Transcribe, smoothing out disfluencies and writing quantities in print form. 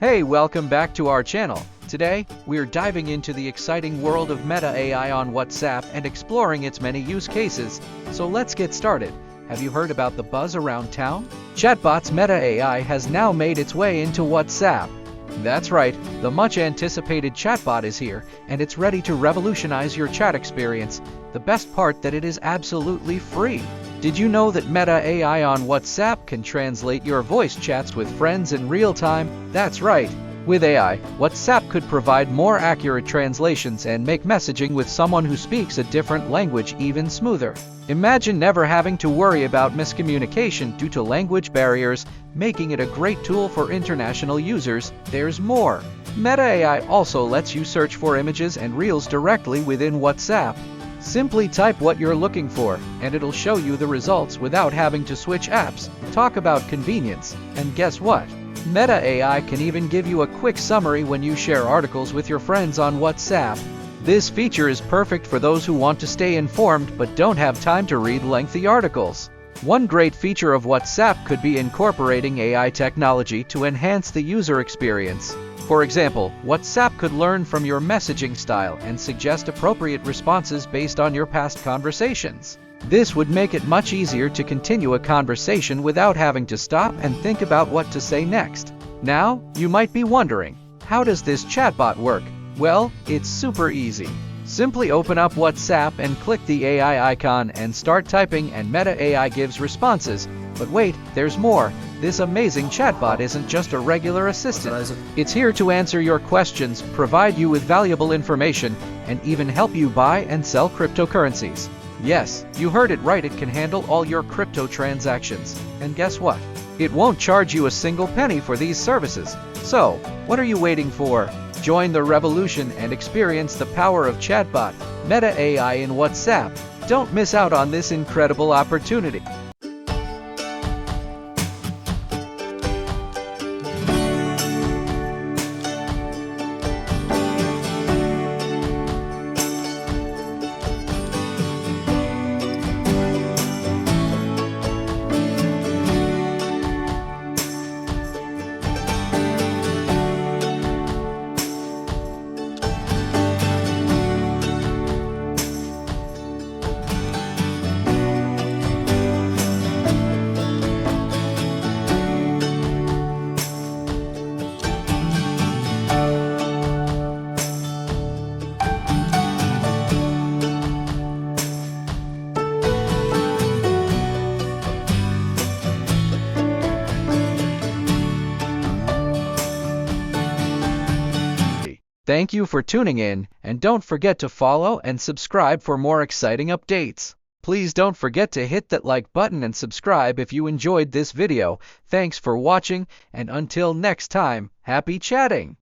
Hey, welcome back to our channel. Today, we're diving into the exciting world of Meta AI on WhatsApp and exploring its many use cases. So let's get started. Have you heard about the buzz around town? Chatbot's Meta AI has now made its way into WhatsApp. That's right, the much-anticipated chatbot is here, and it's ready to revolutionize your chat experience. The best part that it is absolutely free. Did you know that Meta AI on WhatsApp can translate your voice chats with friends in real time? That's right. With AI, WhatsApp could provide more accurate translations and make messaging with someone who speaks a different language even smoother. Imagine never having to worry about miscommunication due to language barriers, making it a great tool for international users. There's more. Meta AI also lets you search for images and reels directly within WhatsApp. Simply type what you're looking for, and it'll show you the results without having to switch apps. Talk about convenience. And guess what? Meta AI can even give you a quick summary when you share articles with your friends on WhatsApp. This feature is perfect for those who want to stay informed but don't have time to read lengthy articles. One great feature of WhatsApp could be incorporating AI technology to enhance the user experience. For example, WhatsApp could learn from your messaging style and suggest appropriate responses based on your past conversations. This would make it much easier to continue a conversation without having to stop and think about what to say next. Now, you might be wondering, how does this chatbot work? Well, it's super easy. Simply open up WhatsApp and click the AI icon and start typing, and Meta AI gives responses. But wait, there's more. This amazing chatbot isn't just a regular assistant. It's here to answer your questions, provide you with valuable information, and even help you buy and sell cryptocurrencies. Yes, you heard it right, it can handle all your crypto transactions. And guess what? It won't charge you a single penny for these services. So, what are you waiting for? Join the revolution and experience the power of chatbot, Meta AI in WhatsApp. Don't miss out on this incredible opportunity. Thank you for tuning in, and don't forget to follow and subscribe for more exciting updates. Please don't forget to hit that like button and subscribe if you enjoyed this video. Thanks for watching, and until next time, happy chatting!